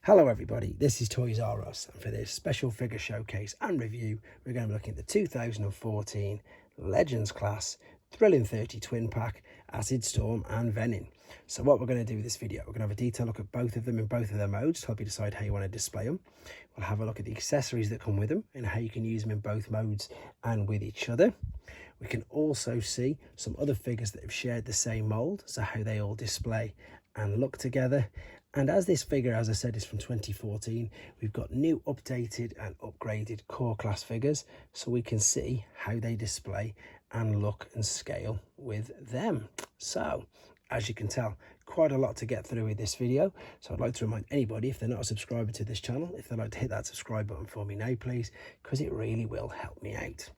Hello everybody, this is Toys R Us, and for this special figure showcase and review we're going to be looking at the 2014 Legends class Thrilling 30 twin pack Acid Storm and Venin. So what we're going to do with this video, we're going to have a detailed look at both of them in both of their modes to help you decide how you want to display them. We'll have a look at the accessories that come with them and how you can use them in both modes and with each other. We can also see some other figures that have shared the same mold, so how they all display and look together. And as this figure, as I said, is from 2014, we've got new updated and upgraded core class figures, so we can see how they display and look and scale with them. So as you can tell, quite a lot to get through with this video. So I'd like to remind anybody, if they're not a subscriber to this channel, if they'd like to hit that subscribe button for me now, please, because it really will help me out.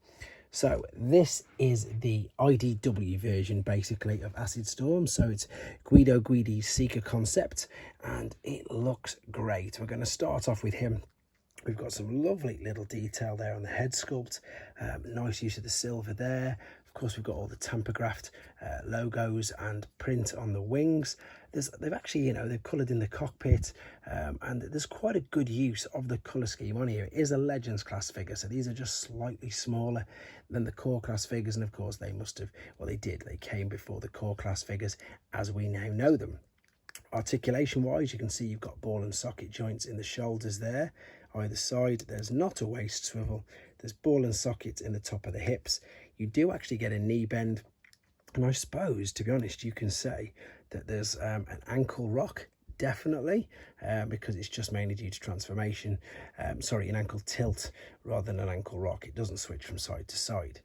So this is the IDW version, basically, of Acid Storm. So it's Guido Guidi's Seeker concept, and it looks great. We're going to start off with him. We've got some lovely little detail there on the head sculpt. Nice use of the silver there. Of course, we've got all the tamper-graphed logos and print on the wings. They've actually, they've coloured in the cockpit, and there's quite a good use of the colour scheme on here. It is a Legends class figure, so these are just slightly smaller than the core class figures, and of course they must have, well, they came before the core class figures as we now know them. Articulation wise, you can see you've got ball and socket joints in the shoulders there. Either side, there's not a waist swivel. There's ball and sockets in the top of the hips. You do actually get a knee bend, and I suppose, to be honest, you can say that there's an ankle rock, definitely, because it's just mainly due to transformation. An ankle tilt rather than an ankle rock. It doesn't switch from side to side,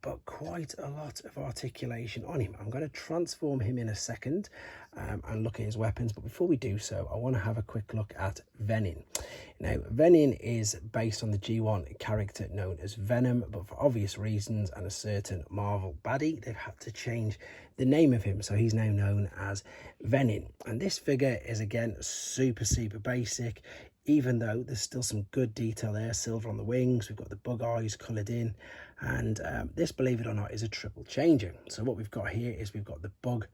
but quite a lot of articulation on him. I'm going to transform him in a second and look at his weapons, but before we do so, I want to have a quick look at Venin. Now, Venin is based on the G1 character known as Venom, but for obvious reasons and a certain Marvel baddie, they've had to change the name of him, so he's now known as Venin. And this figure is, again, super basic, even though there's still some good detail there. Silver on the wings, we've got the bug eyes coloured in, and this, believe it or not, is a triple changer. So what we've got here is we've got the bug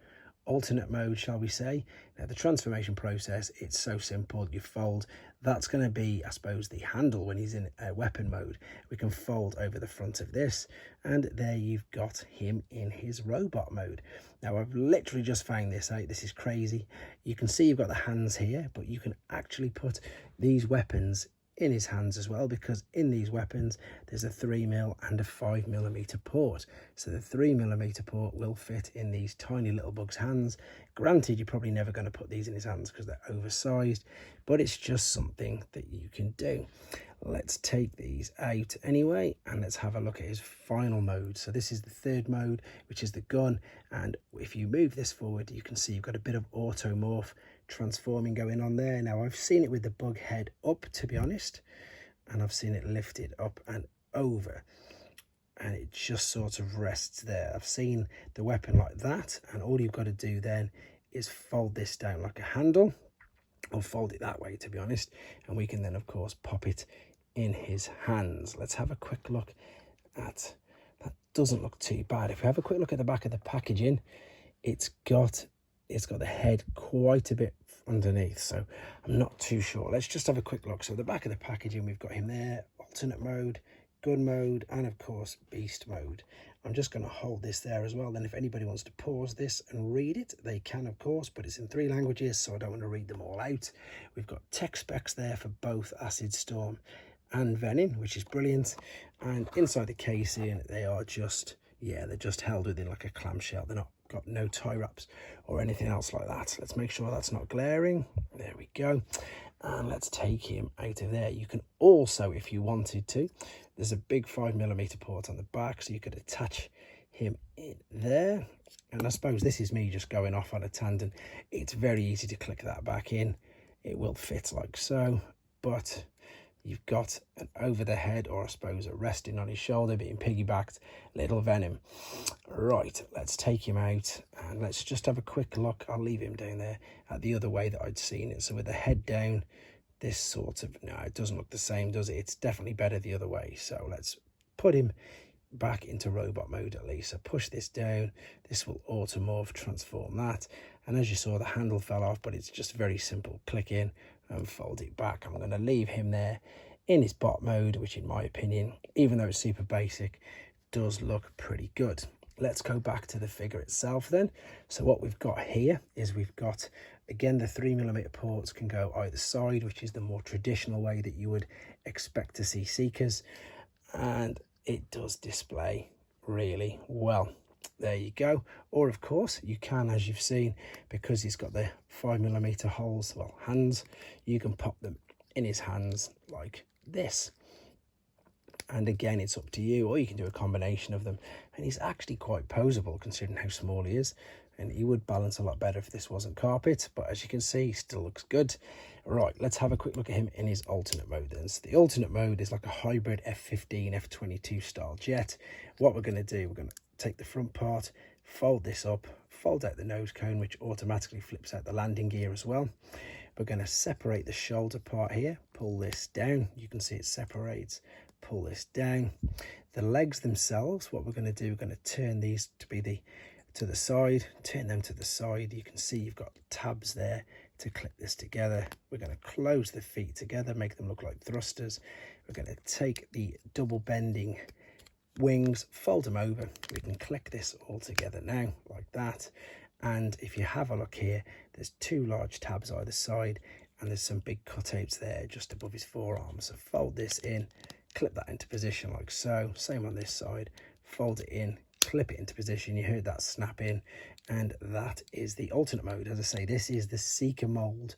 alternate mode, shall we say. Now the transformation process, it's so simple. You fold, that's going to be, I suppose, the handle when he's in weapon mode. We can fold over the front of this, and there you've got him in his robot mode. Now I've literally just found this out. This is crazy. You can see you've got the hands here, but you can actually put these weapons in his hands as well, because in these weapons there's a 3mm and a 5mm port. So the 3mm port will fit in these tiny little bug's hands. Granted, you're probably never going to put these in his hands because they're oversized, but it's just something that you can do. Let's take these out anyway, and let's have a look at his final mode. So this is the third mode, which is the gun, and if you move this forward, you can see you've got a bit of automorph transforming going on there. Now I've seen it with the bug head up, to be honest, and I've seen it lifted up and over, and it just sort of rests there. I've seen the weapon like that, and all you've got to do then is fold this down like a handle, or fold it that way, to be honest, and we can then of course pop it in his hands. Let's have a quick look at that. Doesn't look too bad. If we have a quick look at the back of the packaging, it's got the head quite a bit underneath, so I'm not too sure. Let's just have a quick look. So the back of the packaging, we've got him there, alternate mode, gun mode, and of course beast mode. I'm just going to hold this there as well, then if anybody wants to pause this and read it, they can, of course, but it's in 3 languages, so I don't want to read them all out. We've got tech specs there for both Acid Storm and Venin, which is brilliant, and inside the casing they are just, they're just held within like a clamshell. They're not got no tie wraps or anything else like that. Let's make sure that's not glaring. There we go, and let's take him out of there. You can also, if you wanted to, there's a big 5mm port on the back, so you could attach him in there. And I suppose this is me just going off on a tangent. It's very easy to click that back in. It will fit like so, but you've got an over the head, or I suppose a resting on his shoulder, being piggybacked little Venom. Right, let's take him out and let's just have a quick look. I'll leave him down there at the other way that I'd seen it. So with the head down, this sort of, no, it doesn't look the same, does it? It's definitely better the other way. So let's put him back into robot mode at least. So push this down, this will automorph transform that, and as you saw, the handle fell off, but it's just very simple. Click in and fold it back. I'm going to leave him there in his bot mode, which in my opinion, even though it's super basic, does look pretty good. Let's go back to the figure itself then. So what we've got here is we've got, again, the 3mm ports can go either side, which is the more traditional way that you would expect to see Seekers, and it does display really well. There you go. Or of course you can, as you've seen, because he's got the 5mm holes, well, hands, you can pop them in his hands like this. And again, it's up to you, or you can do a combination of them. And he's actually quite posable considering how small he is, and he would balance a lot better if this wasn't carpet, but as you can see, he still looks good. Right, let's have a quick look at him in his alternate mode then. So the alternate mode is like a hybrid F-15, F-22 style jet. What we're going to do, we're going to take the front part, fold this up, fold out the nose cone, which automatically flips out the landing gear as well. We're going to separate the shoulder part here, pull this down, you can see it separates, pull this down. The legs themselves, what we're going to do, we're going to turn these to be to the side, turn them to the side. You can see you've got tabs there to clip this together. We're going to close the feet together, make them look like thrusters. We're going to take the double bending wings, fold them over. We can click this all together now like that. And if you have a look here, there's two large tabs either side, and there's some big cutouts there just above his forearms. So fold this in, clip that into position like so. Same on this side, fold it in, clip it into position. You heard that snap in, and that is the alternate mode. As I say, this is the Seeker mold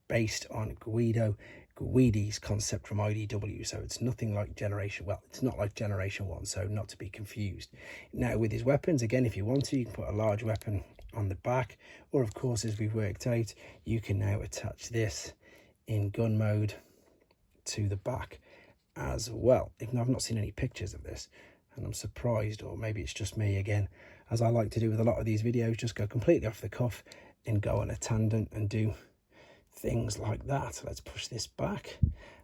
based on Guidi's concept from IDW, so it's nothing like Generation, well, it's not like Generation 1, so not to be confused. Now with his weapons, again, if you want to, you can put a large weapon on the back, or of course, as we've worked out, you can now attach this in gun mode to the back as well. Even though I've not seen any pictures of this, and I'm surprised, or maybe it's just me again, as I like to do with a lot of these videos, just go completely off the cuff and go on a tangent and do things like that. Let's push this back.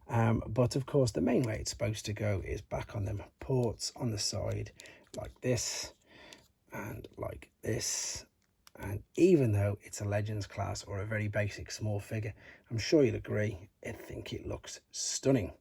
But of course, the main way it's supposed to go is back on them ports on the side like this and like this. And even though it's a Legends class or a very basic small figure, I'm sure you'll agree, I think it looks stunning.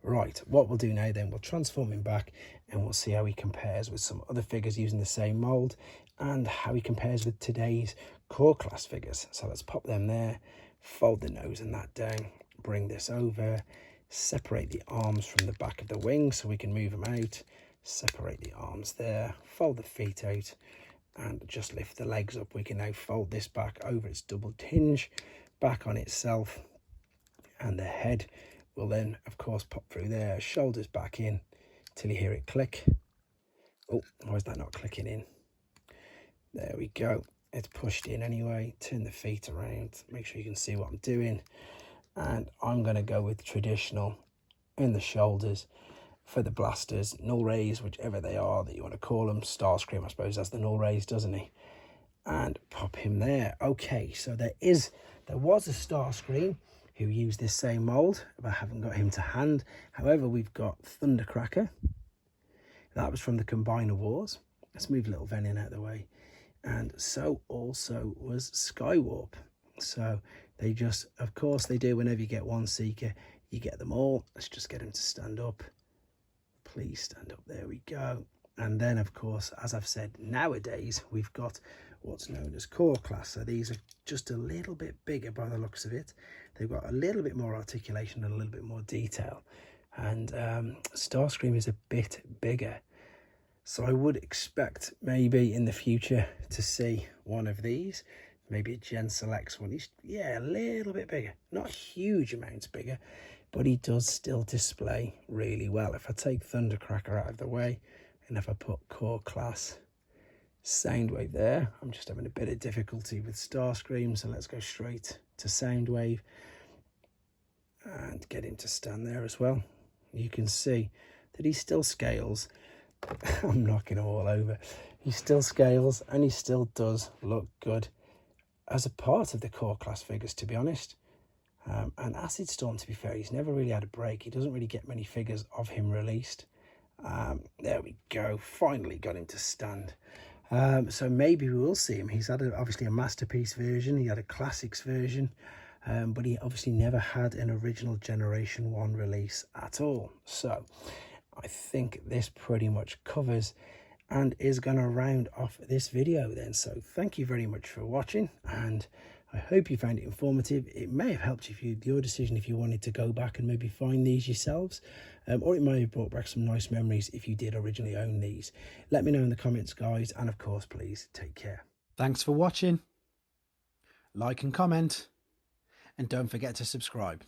Right, what we'll do now then, we'll transform him back and we'll see how he compares with some other figures using the same mold and how he compares with today's core class figures. So let's pop them there, fold the nose and that down, bring this over, separate the arms from the back of the wing so we can move them out, separate the arms there, fold the feet out and just lift the legs up. We can now fold this back over its double hinge, back on itself, and the head will then of course pop through there, shoulders back in till you hear it click. Oh, why is that not clicking in? There we go, it's pushed in anyway. Turn the feet around, make sure you can see what I'm doing, and I'm going to go with traditional in the shoulders for the blasters, null rays, whichever they are that you want to call them. Starscream, I suppose that's the null rays, doesn't he? And pop him there. Okay, so there was a Starscream who used this same mold, but I haven't got him to hand. However, we've got Thundercracker. That was from the Combiner Wars. Let's move little venin out of the way. And so also was Skywarp. So they just, of course they do, whenever you get one Seeker, you get them all. Let's just get him to stand up. Please stand up, there we go. And then of course, as I've said, nowadays we've got what's known as core class. So these are just a little bit bigger by the looks of it. They've got a little bit more articulation and a little bit more detail. And Starscream is a bit bigger. So I would expect maybe in the future to see one of these, maybe a Gen Selects one. He's, yeah, a little bit bigger, not huge amounts bigger, but he does still display really well. If I take Thundercracker out of the way, and if I put core class Soundwave there, I'm just having a bit of difficulty with Starscream, so let's go straight to Soundwave and get him to stand there as well. You can see that he still scales. I'm knocking him all over. He still scales and he still does look good as a part of the core class figures, to be honest. And Acid Storm, to be fair, he's never really had a break. He doesn't really get many figures of him released. There we go, finally got him to stand. So maybe we will see him. He's had obviously a masterpiece version, he had a classics version, but he obviously never had an original Generation 1 release at all. So I think this pretty much covers and is going to round off this video then. So thank you very much for watching, and I hope you found it informative. It may have helped you with your decision if you wanted to go back and maybe find these yourselves, or it may have brought back some nice memories if you did originally own these. Let me know in the comments, guys, and of course, please take care. Thanks for watching. Like and comment, and don't forget to subscribe.